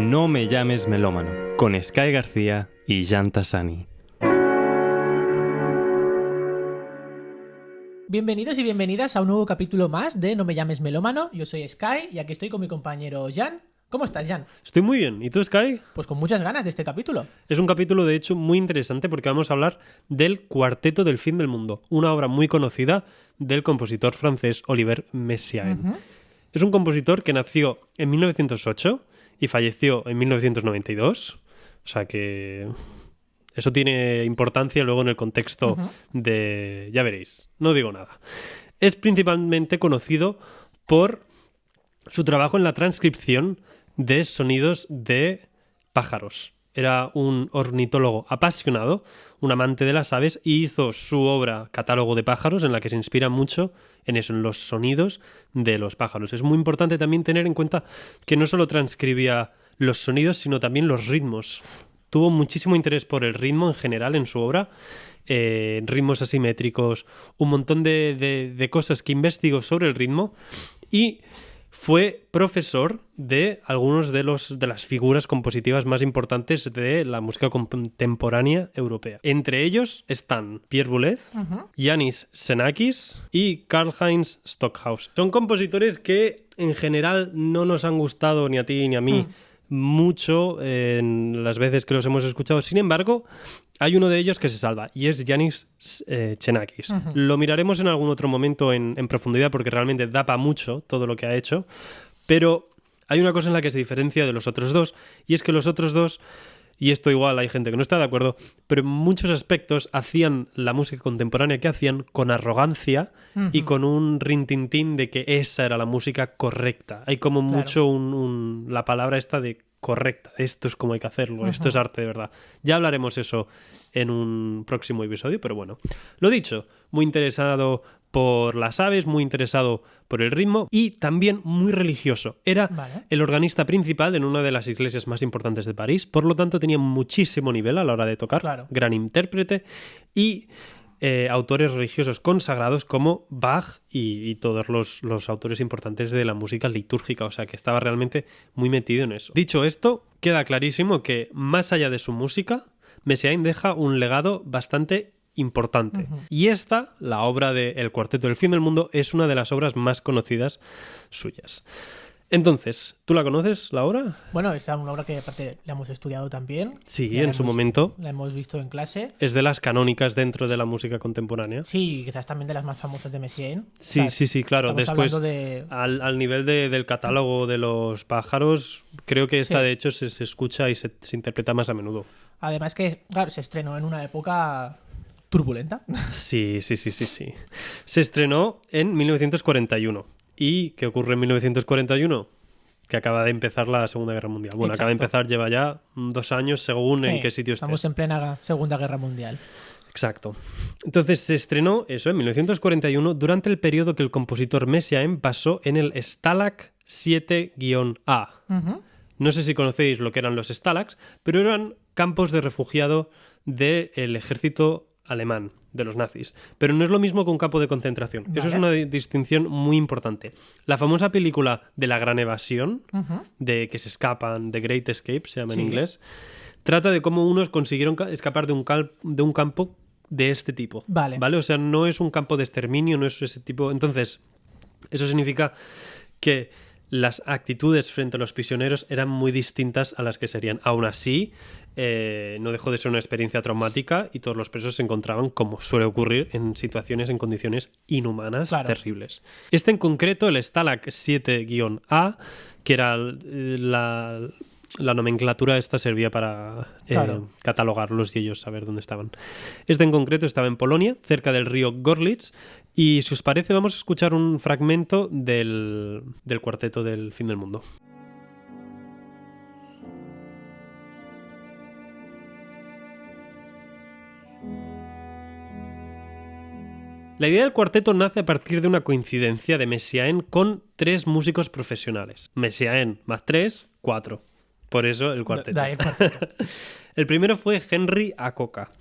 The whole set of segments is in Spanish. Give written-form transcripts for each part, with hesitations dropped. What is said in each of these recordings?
No me llames melómano, con Sky García y Jan Tassani. Bienvenidos y bienvenidas a un nuevo capítulo más de No me llames melómano. Yo soy Sky y aquí estoy con mi compañero Jan. ¿Cómo estás, Jan? Estoy muy bien. ¿Y tú, Sky? Pues con muchas ganas de este capítulo. Es un capítulo, de hecho, muy interesante porque vamos a hablar del Cuarteto del Fin del Mundo, una obra muy conocida del compositor francés Olivier Messiaen. Es un compositor que nació en 1908 y falleció en 1992. O sea que eso tiene importancia luego en el contexto de... Ya veréis, no digo nada. Es principalmente conocido por su trabajo en la transcripción de sonidos de pájaros. Era un ornitólogo apasionado, un amante de las aves, y hizo su obra Catálogo de pájaros, en la que se inspira mucho en eso, en los sonidos de los pájaros. Es muy importante también tener en cuenta que no solo transcribía los sonidos, sino también los ritmos. Tuvo muchísimo interés por el ritmo en general en su obra, ritmos asimétricos, un montón de cosas que investigó sobre el ritmo, y fue profesor de algunos de las figuras compositivas más importantes de la música contemporánea europea. Entre ellos están Pierre Boulez, Yanis Xenakis y Karlheinz Stockhausen. Son compositores que en general no nos han gustado ni a ti ni a mí mucho en las veces que los hemos escuchado. Sin embargo, hay uno de ellos que se salva y es Yanis Xenakis. Lo miraremos en algún otro momento en profundidad porque realmente da para mucho todo lo que ha hecho, pero hay una cosa en la que se diferencia de los otros dos, y es que los otros dos, y esto igual hay gente que no está de acuerdo, pero en muchos aspectos hacían la música contemporánea que hacían con arrogancia y con un rintintín de que esa era la música correcta. Hay como mucho la palabra esta de correcta, esto es como hay que hacerlo, esto es arte de verdad. Ya hablaremos eso en un próximo episodio, pero bueno. Lo dicho, muy interesado por las aves, muy interesado por el ritmo y también muy religioso. Era el organista principal en una de las iglesias más importantes de París, por lo tanto tenía muchísimo nivel a la hora de tocar, gran intérprete y autores religiosos consagrados como Bach y todos los autores importantes de la música litúrgica, o sea que estaba realmente muy metido en eso. Dicho esto, queda clarísimo que más allá de su música, Messiaen deja un legado bastante importante. Y esta, la obra de El Cuarteto del Fin del Mundo, es una de las obras más conocidas suyas. Entonces, ¿tú la conoces, la obra? Bueno, es una obra que aparte la hemos estudiado también. Sí, en su momento. La hemos visto en clase. Es de las canónicas dentro de la música contemporánea. Sí, quizás también de las más famosas de Messiaen. Sí, o sea, sí, claro. Después, de... al nivel del catálogo de los pájaros, creo que esta de hecho se escucha y se interpreta más a menudo. Además que, claro, se estrenó en una época turbulenta. Sí. Se estrenó en 1941. ¿Y qué ocurre en 1941? Que acaba de empezar la Segunda Guerra Mundial. Bueno, acaba de empezar, lleva ya 2 años según en qué sitio estés. Estamos en plena Segunda Guerra Mundial. Exacto. Entonces se estrenó eso en 1941 durante el periodo que el compositor Messiaen pasó en el Stalag 7-A. No sé si conocéis lo que eran los Stalags, pero eran campos de refugiado del ejército alemán, de los nazis. Pero no es lo mismo que un campo de concentración. Eso es una distinción muy importante. La famosa película de la Gran Evasión, de que se escapan, The Great Escape, se llama en inglés, trata de cómo unos consiguieron escapar de un campo de este tipo. ¿Vale? O sea, no es un campo de exterminio, no es ese tipo. Entonces, eso significa que las actitudes frente a los prisioneros eran muy distintas a las que serían. Aún así, no dejó de ser una experiencia traumática y todos los presos se encontraban, como suele ocurrir, en situaciones, en condiciones inhumanas, terribles. Este en concreto, el Stalag 7-A, que era la nomenclatura esta servía para catalogarlos y ellos saber dónde estaban. Este en concreto estaba en Polonia, cerca del río Gorlitz, y si os parece vamos a escuchar un fragmento del Cuarteto del Fin del Mundo. La idea del cuarteto nace a partir de una coincidencia de Messiaen con 3 músicos profesionales. Messiaen más 3, 4. Por eso el cuarteto. El cuarteto. El primero fue Henry Akoka,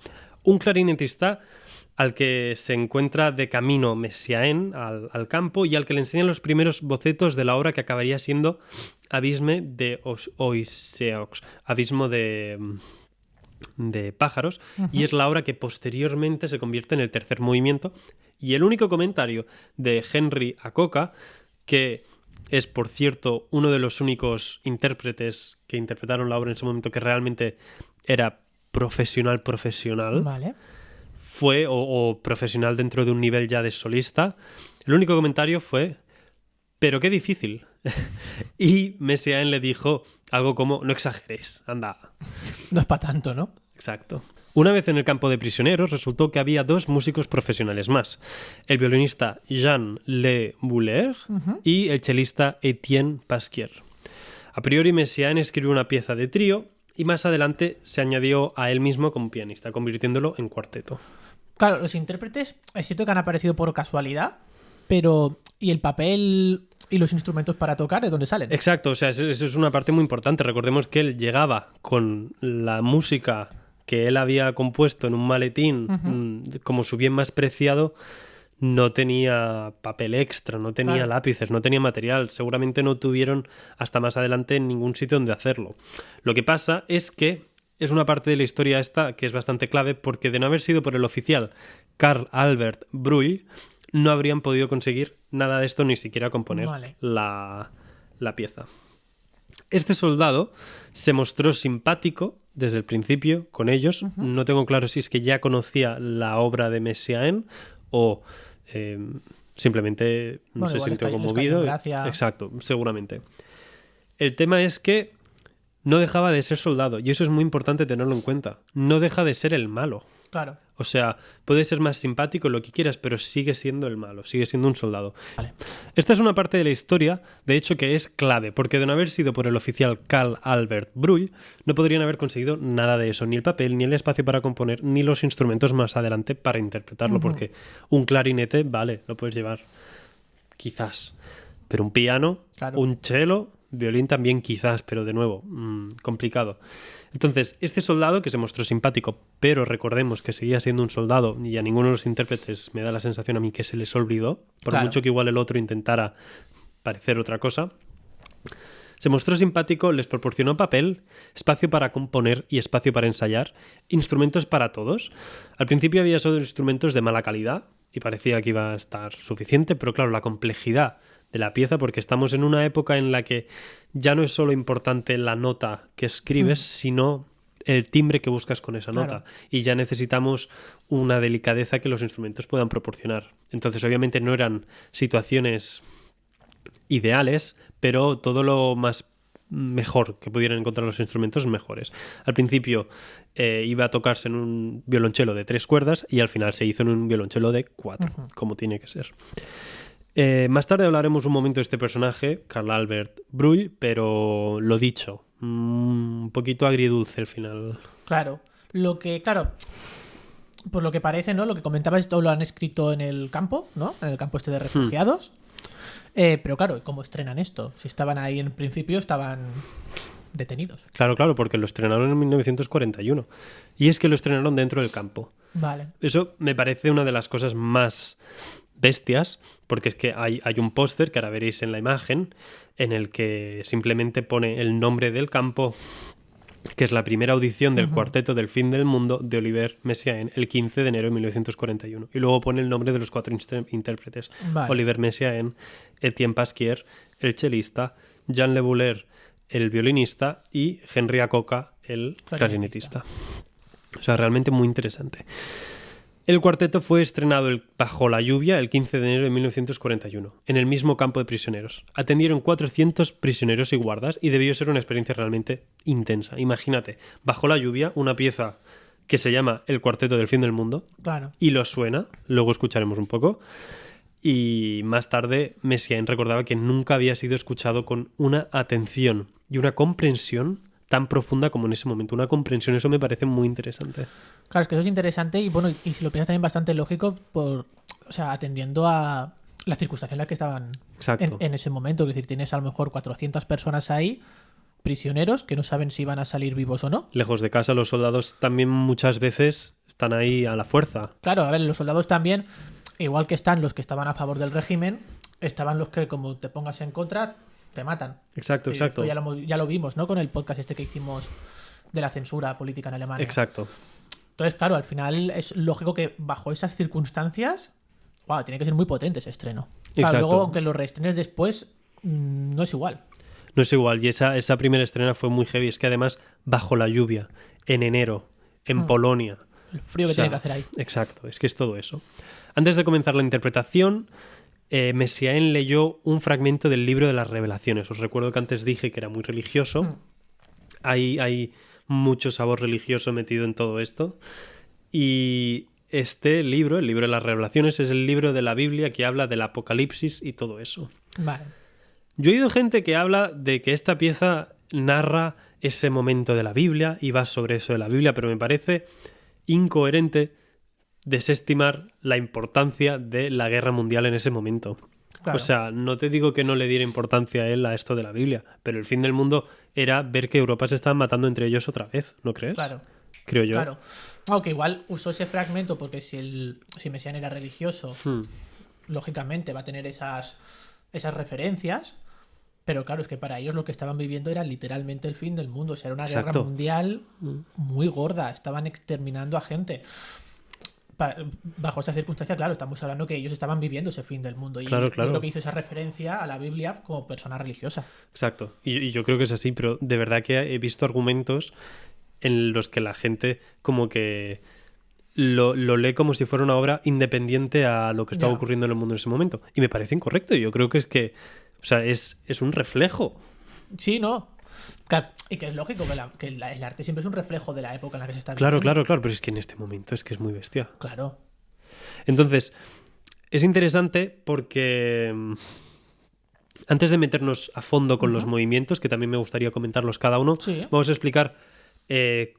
un clarinetista al que se encuentra de camino Messiaen al campo y al que le enseñan los primeros bocetos de la obra que acabaría siendo Abisme de Oiseaux, Abismo de pájaros, y es la obra que posteriormente se convierte en el tercer movimiento. Y el único comentario de Henry Acoca, que es, por cierto, uno de los únicos intérpretes que interpretaron la obra en ese momento que realmente era profesional, Vale. fue, o profesional dentro de un nivel ya de solista, el único comentario fue: pero qué difícil. Y Messiaen le dijo algo como: no exageréis, anda. No es para tanto, ¿no? Exacto. Una vez en el campo de prisioneros, resultó que había 2 músicos profesionales más: el violinista Jean Le Boulaire y el chelista Etienne Pasquier. A priori, Messiaen escribió una pieza de trío y más adelante se añadió a él mismo como pianista, convirtiéndolo en cuarteto. Claro, los intérpretes es cierto que han aparecido por casualidad, pero ¿y el papel y los instrumentos para tocar de dónde salen? Exacto, o sea, eso es una parte muy importante. Recordemos que él llegaba con la música que él había compuesto en un maletín como su bien más preciado. No tenía papel extra, no tenía lápices, no tenía material. Seguramente no tuvieron hasta más adelante en ningún sitio donde hacerlo. Lo que pasa es que es una parte de la historia esta que es bastante clave, porque de no haber sido por el oficial Carl Albert Brull, no habrían podido conseguir nada de esto, ni siquiera componer la pieza. Este soldado se mostró simpático desde el principio con ellos. No tengo claro si es que ya conocía la obra de Messiaen o simplemente se sintió conmovido. Exacto, seguramente. El tema es que no dejaba de ser soldado, y eso es muy importante tenerlo en cuenta. No deja de ser el malo. Claro. O sea, puede ser más simpático, lo que quieras, pero sigue siendo el malo, sigue siendo un soldado. Vale. Esta es una parte de la historia, de hecho, que es clave, porque de no haber sido por el oficial Carl Albert Brull, no podrían haber conseguido nada de eso, ni el papel, ni el espacio para componer, ni los instrumentos más adelante para interpretarlo, porque un clarinete, vale, lo puedes llevar, quizás, pero un piano, un cello, violín también quizás, pero de nuevo, complicado. Entonces, este soldado, que se mostró simpático, pero recordemos que seguía siendo un soldado, y a ninguno de los intérpretes me da la sensación a mí que se les olvidó, por mucho que igual el otro intentara parecer otra cosa, se mostró simpático, les proporcionó papel, espacio para componer y espacio para ensayar, instrumentos para todos. Al principio había solo instrumentos de mala calidad y parecía que iba a estar suficiente, pero claro, la complejidad de la pieza, porque estamos en una época en la que ya no es solo importante la nota que escribes, sino el timbre que buscas con esa nota. Y ya necesitamos una delicadeza que los instrumentos puedan proporcionar. Entonces, obviamente no eran situaciones ideales, pero todo lo más mejor que pudieran encontrar los instrumentos mejores. Al principio iba a tocarse en un violonchelo de 3 cuerdas y al final se hizo en un violonchelo de 4, como tiene que ser. Más tarde hablaremos un momento de este personaje, Carl Albert Brull, pero lo dicho, un poquito agridulce el final. Claro, por lo que parece, ¿no? Lo que comentabas, esto lo han escrito en el campo, ¿no? En el campo este de refugiados. Pero claro, ¿cómo estrenan esto? Si estaban ahí en principio, estaban detenidos. Claro, porque lo estrenaron en 1941. Y es que lo estrenaron dentro del campo. Vale. Eso me parece una de las cosas más bestias, porque es que hay un póster que ahora veréis en la imagen en el que simplemente pone el nombre del campo, que es la primera audición del cuarteto del fin del mundo de Olivier Messiaen el 15 de enero de 1941, y luego pone el nombre de los 4 intérpretes: Olivier Messiaen, Etienne Pasquier, el chelista, Jean Le Boulaire, el violinista, y Henry Acoca, el clarinetista. O sea, realmente muy interesante. El cuarteto fue estrenado bajo la lluvia el 15 de enero de 1941, en el mismo campo de prisioneros. Atendieron 400 prisioneros y guardas y debió ser una experiencia realmente intensa. Imagínate, bajo la lluvia, una pieza que se llama El Cuarteto del Fin del Mundo, y lo suena, luego escucharemos un poco, y más tarde Messiaen recordaba que nunca había sido escuchado con una atención y una comprensión tan profunda como en ese momento. Una comprensión, eso me parece muy interesante. Claro, es que eso es interesante y bueno, y si lo piensas también bastante lógico, atendiendo a las circunstancias en las que estaban en ese momento. Es decir, tienes a lo mejor 400 personas ahí, prisioneros, que no saben si van a salir vivos o no. Lejos de casa, los soldados también muchas veces están ahí a la fuerza. Claro, a ver, los soldados también, igual que están los que estaban a favor del régimen, estaban los que, como te pongas en contra, te matan. Exacto, Y exacto. esto ya lo vimos, ¿no? Con el podcast este que hicimos de la censura política en Alemania. Exacto. Entonces, claro, al final es lógico que bajo esas circunstancias, wow, tiene que ser muy potente ese estreno. Claro, Exacto. luego, aunque lo reestrenes después, no es igual. No es igual, y esa primera estrena fue muy heavy. Es que además, bajo la lluvia, en enero, en Polonia. El frío que O sea, tiene que hacer ahí. Exacto, es que es todo eso. Antes de comenzar la interpretación, Messiaen leyó un fragmento del libro de las revelaciones. Os recuerdo que antes dije que era muy religioso. Hay mucho sabor religioso metido en todo esto. Y este libro, el libro de las revelaciones, es el libro de la Biblia que habla del Apocalipsis y todo eso. Vale. Yo he oído gente que habla de que esta pieza narra ese momento de la Biblia y va sobre eso de la Biblia, pero me parece incoherente desestimar la importancia de la guerra mundial en ese momento. Claro. O sea, no te digo que no le diera importancia a él a esto de la Biblia, pero el fin del mundo era ver que Europa se estaban matando entre ellos otra vez, ¿no crees? Claro. Creo yo. Claro. Aunque igual usó ese fragmento porque si Messiaen era religioso, lógicamente va a tener esas referencias. Pero claro, es que para ellos lo que estaban viviendo era literalmente el fin del mundo. O sea, era una guerra Exacto. mundial muy gorda. Estaban exterminando a gente. Bajo esta circunstancia, claro, estamos hablando que ellos estaban viviendo ese fin del mundo. Y Claro, yo claro. creo que hizo esa referencia a la Biblia como persona religiosa. Exacto. Y yo creo que es así, pero de verdad que he visto argumentos en los que la gente como que lo lee como si fuera una obra independiente a lo que estaba Ya. ocurriendo en el mundo en ese momento. Y me parece incorrecto. Yo creo que es que, o sea, es un reflejo. Sí, no. Claro, y que es lógico que el arte siempre es un reflejo de la época en la que se está Claro, viviendo. claro, claro, pero es que en este momento es que es muy bestia. Claro. Entonces, es interesante porque antes de meternos a fondo con los movimientos, que también me gustaría comentarlos cada uno, Sí. vamos a explicar qué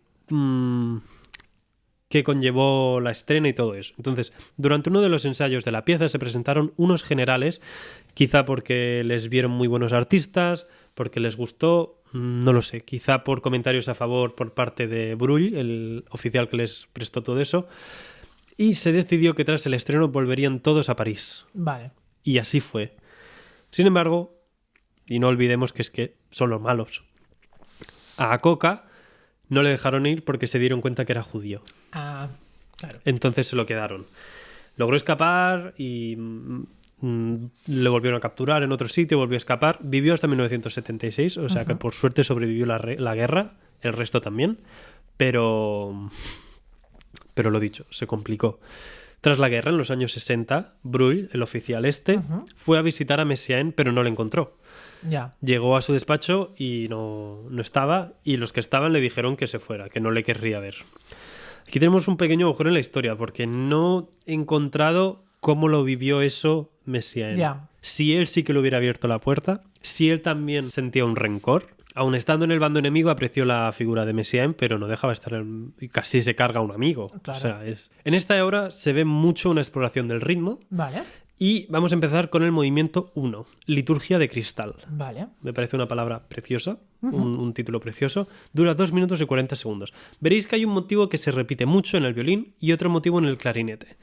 conllevó la estrena y todo eso. Entonces, durante uno de los ensayos de la pieza se presentaron unos generales, quizá porque les vieron muy buenos artistas, porque les gustó, no lo sé, quizá por comentarios a favor por parte de Brull, el oficial que les prestó todo eso, y se decidió que tras el estreno volverían todos a París. Vale. Y así fue. Sin embargo, y no olvidemos que es que son los malos. A Coca no le dejaron ir porque se dieron cuenta que era judío. Ah, claro. Entonces se lo quedaron. Logró escapar y le volvieron a capturar en otro sitio, volvió a escapar. Vivió hasta 1976, o sea que por suerte sobrevivió la guerra, el resto también. Pero lo dicho, se complicó. Tras la guerra, en los años 60, Brull, el oficial fue a visitar a Messiaen, pero no le encontró. Ya. Llegó a su despacho y no estaba, y los que estaban le dijeron que se fuera, que no le querría ver. Aquí tenemos un pequeño agujero en la historia, porque no he encontrado cómo lo vivió eso Messiaen. Ya. Si él sí que le hubiera abierto la puerta, si él también sentía un rencor. Aun estando en el bando enemigo, apreció la figura de Messiaen, pero no dejaba de estar y casi se carga a un amigo. Claro. O sea, en esta obra se ve mucho una exploración del ritmo. Vale. Y vamos a empezar con el movimiento 1, Liturgia de Cristal. Vale. Me parece una palabra preciosa, un título precioso. Dura 2 minutos y 40 segundos. Veréis que hay un motivo que se repite mucho en el violín y otro motivo en el clarinete.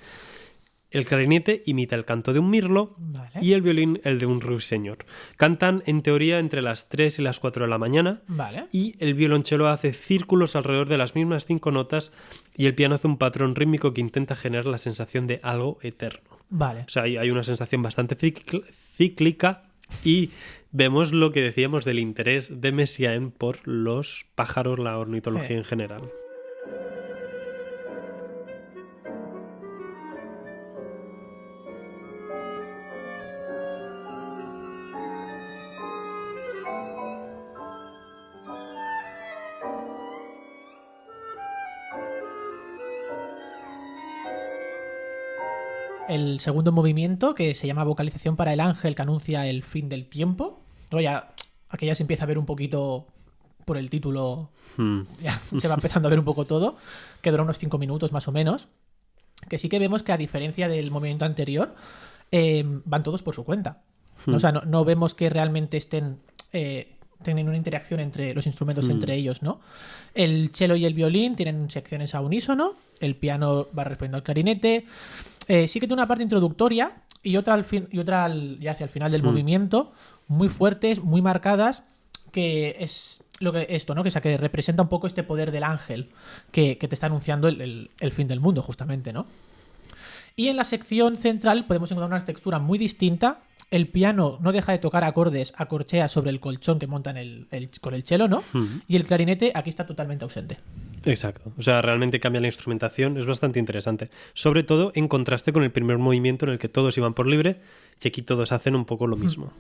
El clarinete imita el canto de un mirlo Vale. y el violín el de un ruiseñor. Cantan, en teoría, entre las 3 y las 4 de la mañana Vale. y el violonchelo hace círculos alrededor de las mismas 5 notas y el piano hace un patrón rítmico que intenta generar la sensación de algo eterno. Vale. O sea, hay una sensación bastante cíclica y vemos lo que decíamos del interés de Messiaen por los pájaros, la ornitología en general. El segundo movimiento, que se llama Vocalización para el ángel, que anuncia el fin del tiempo. Luego ya, aquí ya se empieza a ver un poquito por el título, ya se va empezando a ver un poco todo, que dura unos 5 minutos más o menos. Que sí que vemos que, a diferencia del movimiento anterior, van todos por su cuenta. O sea, no vemos que realmente estén tienen una interacción entre los instrumentos entre ellos, ¿no? El cello y el violín tienen secciones a unísono, el piano va respondiendo al clarinete. Sí que tiene una parte introductoria y otra ya hacia el final del movimiento, muy fuertes, muy marcadas, que es ¿no? Que representa un poco este poder del ángel que te está anunciando el fin del mundo, justamente, ¿no? Y en la sección central podemos encontrar una textura muy distinta. El piano no deja de tocar acordes a corchea sobre el colchón que montan con el cello, ¿no? Y el clarinete aquí está totalmente ausente. Exacto. O sea, realmente cambia la instrumentación. Es bastante interesante. Sobre todo en contraste con el primer movimiento en el que todos iban por libre y aquí todos hacen un poco lo mismo.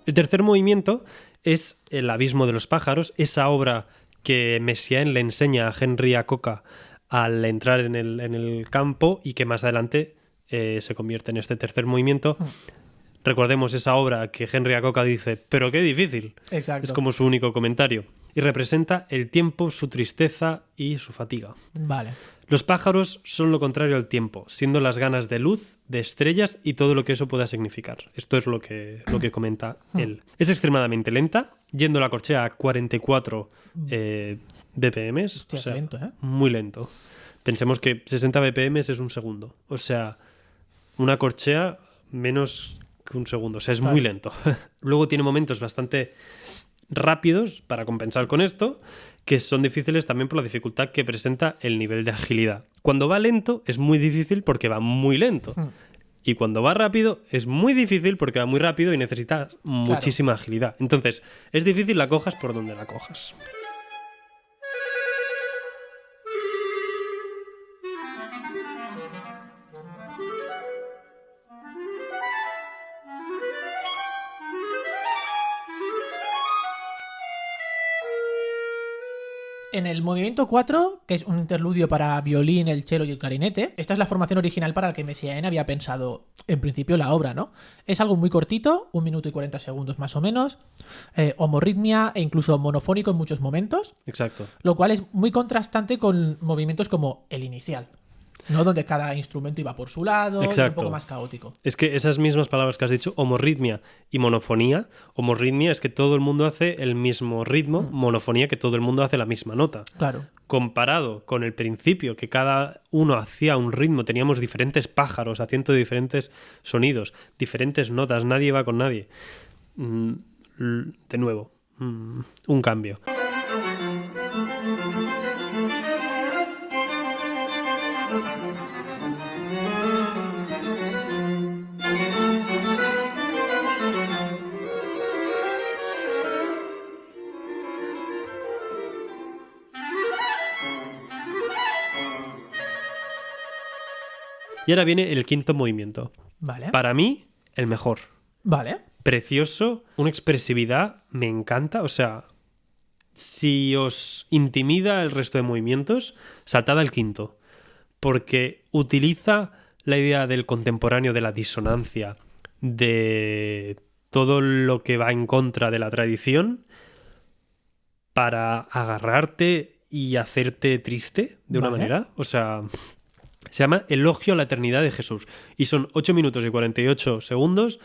El tercer movimiento es El abismo de los pájaros, esa obra que Messiaen le enseña a Henry Acoca al entrar en el campo y que más adelante se convierte en este tercer movimiento. Recordemos esa obra que Henry Acoca dice, pero qué difícil. Exacto. Es como su único comentario. Y representa el tiempo, su tristeza y su fatiga. Vale. Los pájaros son lo contrario al tiempo, siendo las ganas de luz, de estrellas y todo lo que eso pueda significar. Esto es lo que comenta él. Es extremadamente lenta, yendo la corchea a 44 BPM. Hostia, o sea, lento, ¿eh? Muy lento. Pensemos que 60 BPM es un segundo. O sea, una corchea menos que un segundo. O sea, es muy lento. Luego tiene momentos bastante rápidos para compensar con esto, que son difíciles también por la dificultad que presenta el nivel de agilidad. Cuando va lento es muy difícil porque va muy lento. Y cuando va rápido es muy difícil porque va muy rápido y necesita muchísima agilidad. Entonces, es difícil la cojas por donde la cojas. En el movimiento 4, que es un interludio para violín, el cello y el clarinete, esta es la formación original para la que Messiaen había pensado en principio la obra, ¿no? Es algo muy cortito, 1 minuto y 40 segundos más o menos, homorritmia e incluso monofónico en muchos momentos. Exacto. Lo cual es muy contrastante con movimientos como el inicial, ¿no? Donde cada instrumento iba por su lado, y un poco más caótico. Es que esas mismas palabras que has dicho, homorritmia y monofonía, homorritmia es que todo el mundo hace el mismo ritmo, monofonía que todo el mundo hace la misma nota. Claro. Comparado con el principio, que cada uno hacía un ritmo, teníamos diferentes pájaros haciendo diferentes sonidos, diferentes notas, nadie iba con nadie. De nuevo, un cambio. Y ahora viene el quinto movimiento. Vale. Para mí, el mejor. Vale. Precioso, una expresividad, me encanta. O sea, si os intimida el resto de movimientos, saltad al quinto. Porque utiliza la idea del contemporáneo, de la disonancia, de todo lo que va en contra de la tradición, para agarrarte y hacerte triste de una manera. O sea, se llama Elogio a la Eternidad de Jesús. Y son 8 minutos y 48 segundos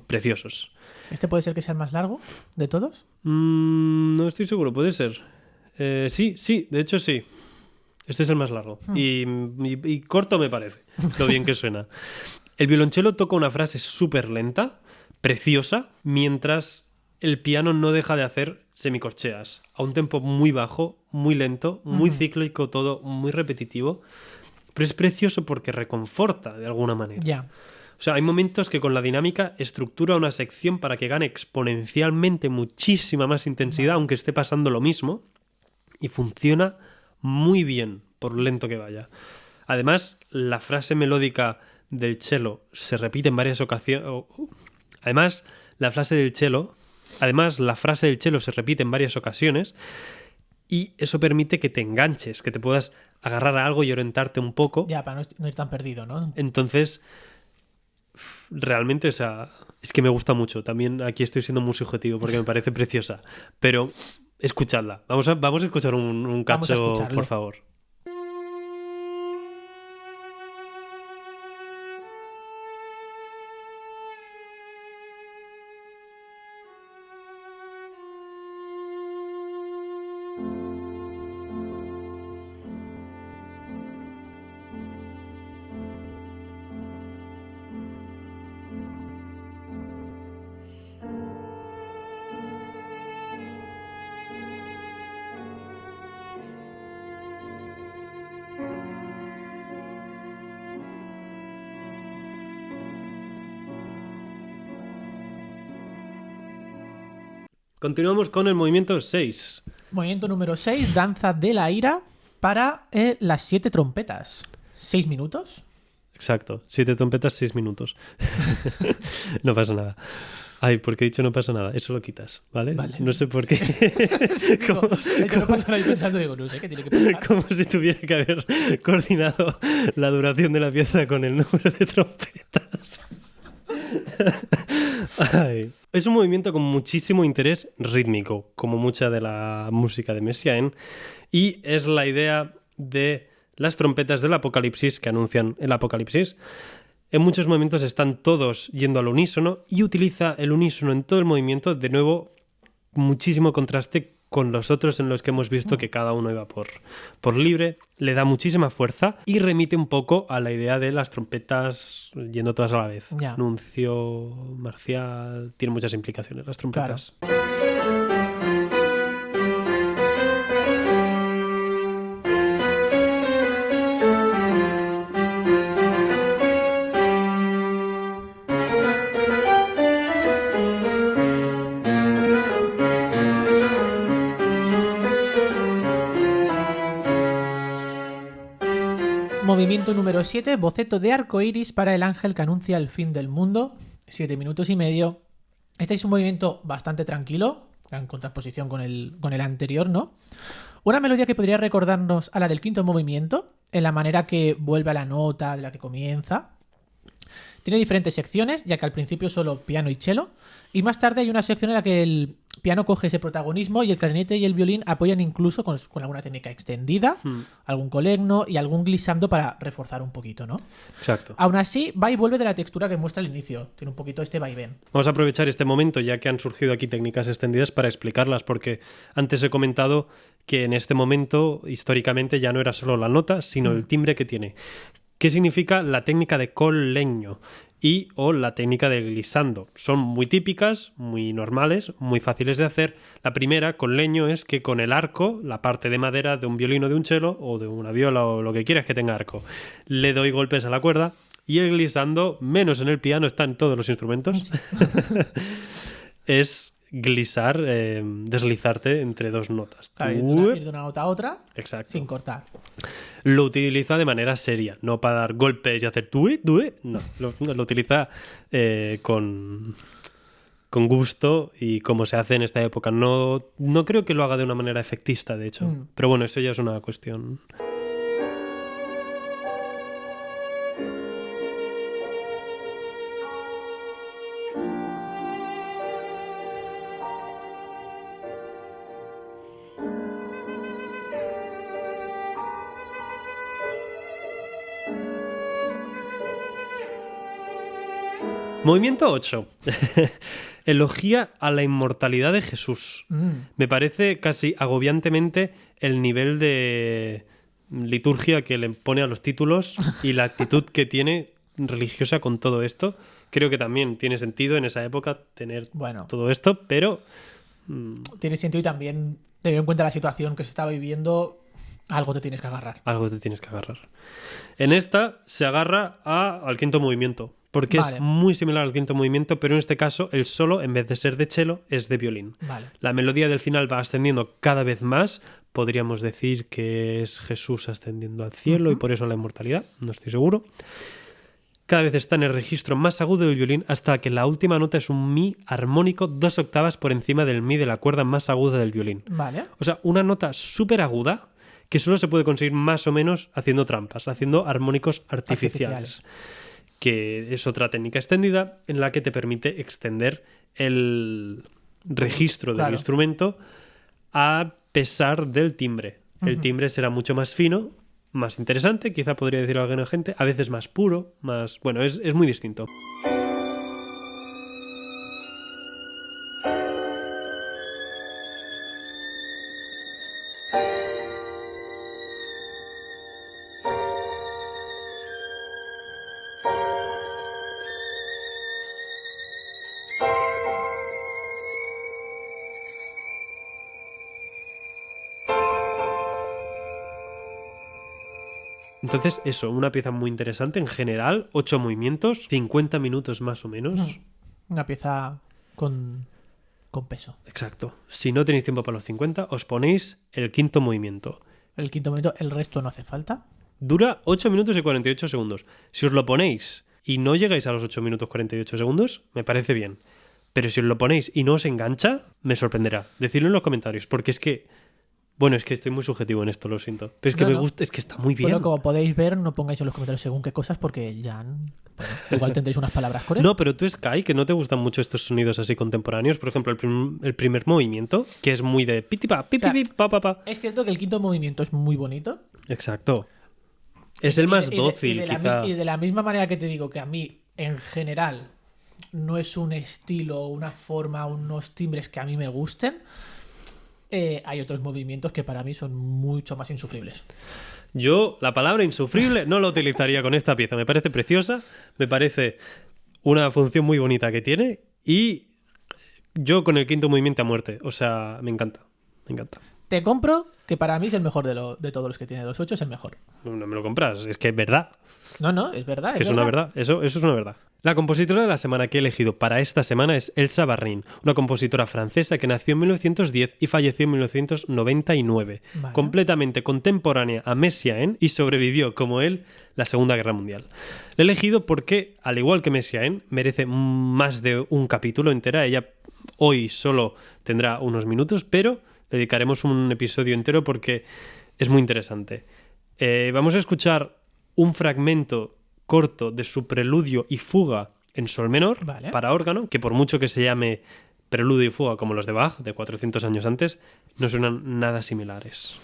preciosos. ¿Este puede ser que sea el más largo de todos? No estoy seguro, puede ser. Sí, de hecho sí. Este es el más largo. Y corto me parece, lo bien que suena. El violonchelo toca una frase súper lenta, preciosa, mientras el piano no deja de hacer semicorcheas. A un tempo muy bajo, muy lento, muy cíclico, todo muy repetitivo. Pero es precioso porque reconforta de alguna manera. Ya. O sea, hay momentos que con la dinámica estructura una sección para que gane exponencialmente muchísima más intensidad, aunque esté pasando lo mismo, y funciona muy bien, por lento que vaya. Además, la frase melódica del cello se repite en varias ocasiones. Además, la frase del cello se repite en varias ocasiones. Y eso permite que te enganches, que te puedas agarrar a algo y orientarte un poco. Ya, para no ir tan perdido, ¿no? Entonces, realmente, o sea, Es que me gusta mucho. También aquí estoy siendo muy subjetivo porque me parece preciosa. Pero escuchadla. Vamos a escuchar un Vamos a cacho, escucharlo. por favor. Continuamos con el movimiento 6. Movimiento número 6, Danza de la Ira para las 7 trompetas. 6 minutos. Exacto. 7 trompetas, 6 minutos. No pasa nada. Ay, porque he dicho no pasa nada. Eso lo quitas, ¿vale? Vale. No sé por qué. Digo, no pasa nada, y pensando, digo, no sé qué tiene que pasar. Como si tuviera que haber coordinado la duración de la pieza con el número de trompetas. Ay. Es un movimiento con muchísimo interés rítmico, como mucha de la música de Messiaen, y es la idea de las trompetas del Apocalipsis que anuncian el Apocalipsis. En muchos momentos están todos yendo al unísono y utiliza el unísono en todo el movimiento, de nuevo, muchísimo contraste con los otros en los que hemos visto que cada uno iba por libre, le da muchísima fuerza y remite un poco a la idea de las trompetas yendo todas a la vez. Ya. Nuncio, marcial, tiene muchas implicaciones las trompetas. Movimiento número 7, boceto de arco iris para el ángel que anuncia el fin del mundo. 7 minutos y medio. Este es un movimiento bastante tranquilo, en contraposición con el anterior, ¿no? Una melodía que podría recordarnos a la del quinto movimiento, en la manera que vuelve a la nota de la que comienza. Tiene diferentes secciones, ya que al principio solo piano y cello, y más tarde hay una sección en la que el piano coge ese protagonismo y el clarinete y el violín apoyan incluso con alguna técnica extendida, algún colegno y algún glissando para reforzar un poquito, ¿no? Exacto. Aún así, va y vuelve de la textura que muestra al inicio. Tiene un poquito este vaivén. Vamos a aprovechar este momento, ya que han surgido aquí técnicas extendidas, para explicarlas, porque antes he comentado que en este momento, históricamente, ya no era solo la nota, sino el timbre que tiene. ¿Qué significa la técnica de colegno o la técnica de glissando? Son muy típicas, muy normales, muy fáciles de hacer. La primera, colegno, es que con el arco, la parte de madera de un violín o de un cello, o de una viola o lo que quieras que tenga arco, le doy golpes a la cuerda. Y el glissando, menos en el piano, está en todos los instrumentos, Sí. es glissar, deslizarte entre dos notas. Claro, ir de una nota a otra. Exacto. Sin cortar. Lo utiliza de manera seria, no para dar golpes y hacer tue. No, lo utiliza con gusto y como se hace en esta época. No creo que lo haga de una manera efectista, de hecho. Pero bueno, eso ya es una cuestión. Movimiento 8. Elogia a la inmortalidad de Jesús. Me parece casi agobiantemente el nivel de liturgia que le pone a los títulos y la actitud que tiene religiosa con todo esto. Creo que también tiene sentido en esa época tener todo esto, pero... Tiene sentido y también, teniendo en cuenta la situación que se estaba viviendo, algo te tienes que agarrar. Algo te tienes que agarrar. En esta se agarra al quinto movimiento, porque es muy similar al quinto movimiento, pero en este caso el solo, en vez de ser de cello, es de violín. La melodía del final va ascendiendo cada vez más. Podríamos decir que es Jesús ascendiendo al cielo y por eso la inmortalidad, no estoy seguro. Cada vez está en el registro más agudo del violín hasta que la última nota es un mi armónico 2 octavas por encima del mi de la cuerda más aguda del violín. O sea, una nota súper aguda que solo se puede conseguir más o menos haciendo trampas, haciendo armónicos artificiales. que es otra técnica extendida en la que te permite extender el registro del instrumento a pesar del timbre. El timbre será mucho más fino, más interesante, quizá podría decir alguna gente, a veces más puro, más... Bueno, es muy distinto. Entonces, eso, una pieza muy interesante en general, 8 movimientos, 50 minutos más o menos. Una pieza con peso. Exacto. Si no tenéis tiempo para los 50, os ponéis el quinto movimiento. El quinto movimiento, el resto no hace falta. Dura 8 minutos y 48 segundos. Si os lo ponéis y no llegáis a los 8 minutos 48 segundos, me parece bien. Pero si os lo ponéis y no os engancha, me sorprenderá. Decidlo en los comentarios, porque es que... Bueno, es que estoy muy subjetivo en esto, lo siento. Pero es que me gusta, es que está muy bien. Bueno, como podéis ver, no pongáis en los comentarios según qué cosas, porque ya... Bueno, igual tendréis unas palabras correctas. No, pero tú, Sky, que no te gustan mucho estos sonidos así contemporáneos. Por ejemplo, el primer movimiento, que es muy de pitipa, pipi, pa, pa, pa. Es cierto que el quinto movimiento es muy bonito. Exacto. Es el más dócil, quizá. Y de la misma manera que te digo que a mí, en general, no es un estilo, una forma, unos timbres que a mí me gusten... hay otros movimientos que para mí son mucho más insufribles. Yo la palabra insufrible no la utilizaría con esta pieza. Me parece preciosa, me parece una función muy bonita que tiene y yo con el quinto movimiento a muerte. O sea, me encanta, me encanta. Te compro que para mí es el mejor de todos los que tiene 2.8, es el mejor. No me lo compras, es que es verdad. No, es verdad. Es que es una verdad, eso es una verdad. La compositora de la semana que he elegido para esta semana es Elsa Barrin, una compositora francesa que nació en 1910 y falleció en 1999, Vale. completamente contemporánea a Messiaen y sobrevivió, como él, la Segunda Guerra Mundial. La he elegido porque, al igual que Messiaen, merece más de un capítulo entera. Ella hoy solo tendrá unos minutos, pero dedicaremos un episodio entero porque es muy interesante. Vamos a escuchar un fragmento corto de su preludio y fuga en sol menor, vale, para órgano, que por mucho que se llame preludio y fuga como los de Bach, de 400 años antes, no suenan nada similares.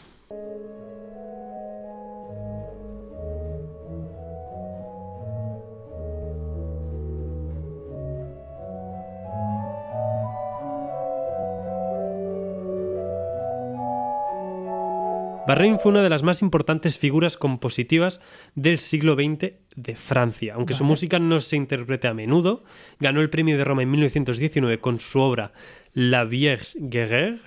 Barrin fue una de las más importantes figuras compositivas del siglo XX de Francia. Aunque su música no se interprete a menudo, ganó el Premio de Roma en 1919 con su obra La Vierge Guerre,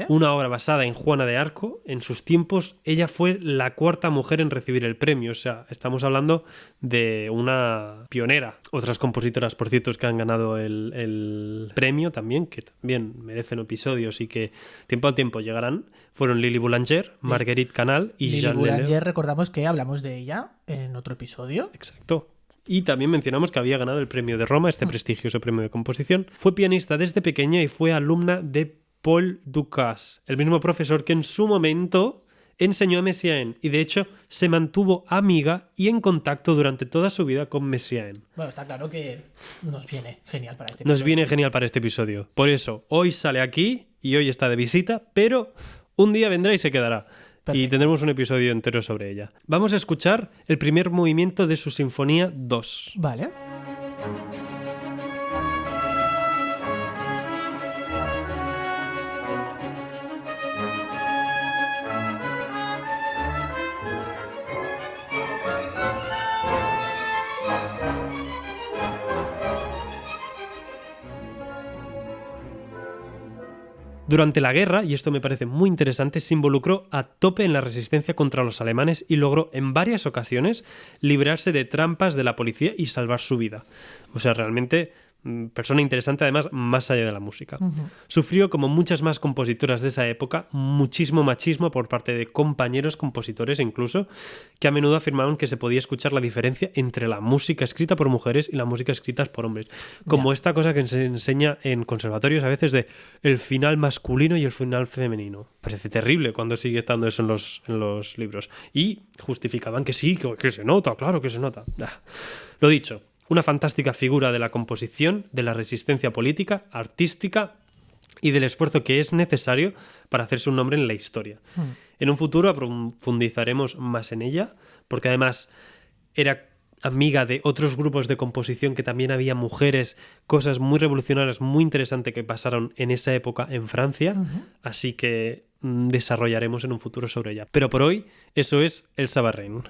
una obra basada en Juana de Arco. En sus tiempos, ella fue la cuarta mujer en recibir el premio. O sea, estamos hablando de una pionera. Otras compositoras, por cierto, que han ganado el premio también, que también merecen episodios y que tiempo al tiempo llegarán, fueron Lili Boulanger, Marguerite Canal y Lili Jean Boulanger, Leleu. recordamos que hablamos de ella en otro episodio. Exacto. Y también mencionamos que había ganado el Premio de Roma, este prestigioso premio de composición. Fue pianista desde pequeña y fue alumna de Paul Dukas, el mismo profesor que en su momento enseñó a Messiaen y de hecho se mantuvo amiga y en contacto durante toda su vida con Messiaen. Bueno, está claro que nos viene genial para este episodio. Nos viene genial para este episodio. Por eso, hoy sale aquí y hoy está de visita, pero un día vendrá y se quedará. Perfecto. Y tendremos un episodio entero sobre ella. Vamos a escuchar el primer movimiento de su Sinfonía 2. Vale. Durante la guerra, y esto me parece muy interesante, se involucró a tope en la resistencia contra los alemanes y logró en varias ocasiones librarse de trampas de la policía y salvar su vida. O sea, realmente persona interesante además más allá de la música. Sufrió, como muchas más compositoras de esa época, muchísimo machismo por parte de compañeros compositores incluso, que a menudo afirmaban que se podía escuchar la diferencia entre la música escrita por mujeres y la música escrita por hombres. Como esta cosa que se enseña en conservatorios a veces de el final masculino y el final femenino. Parece terrible cuando sigue estando eso en los libros. Y justificaban que sí, que se nota, claro que se nota. Lo dicho, una fantástica figura de la composición, de la resistencia política, artística y del esfuerzo que es necesario para hacerse un nombre en la historia. En un futuro profundizaremos más en ella, porque además era amiga de otros grupos de composición que también había mujeres, cosas muy revolucionarias, muy interesantes que pasaron en esa época en Francia, así que desarrollaremos en un futuro sobre ella. Pero por hoy, eso es Elsa Barrén.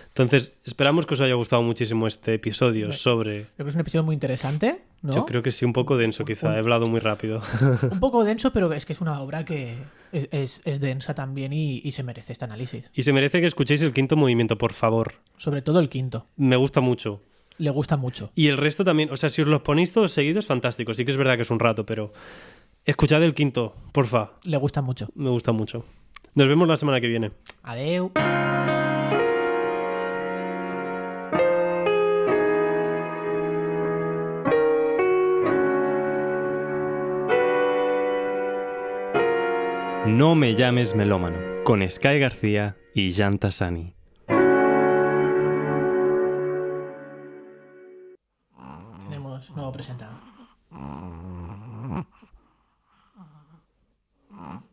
Entonces, esperamos que os haya gustado muchísimo este episodio sobre... Creo que es un episodio muy interesante, ¿no? Yo creo que sí, un poco denso quizá, he hablado muy rápido. Un poco denso, pero es que es una obra que es densa también y se merece este análisis. Y se merece que escuchéis el quinto movimiento, por favor. Sobre todo el quinto. Me gusta mucho. Le gusta mucho. Y el resto también, o sea, si os los ponéis todos seguidos, fantástico. Sí que es verdad que es un rato, pero escuchad el quinto, porfa. Le gusta mucho. Me gusta mucho. Nos vemos la semana que viene. Adeu. No me llames melómano, con Sky García y Jan Tassani. Tenemos nuevo presentador.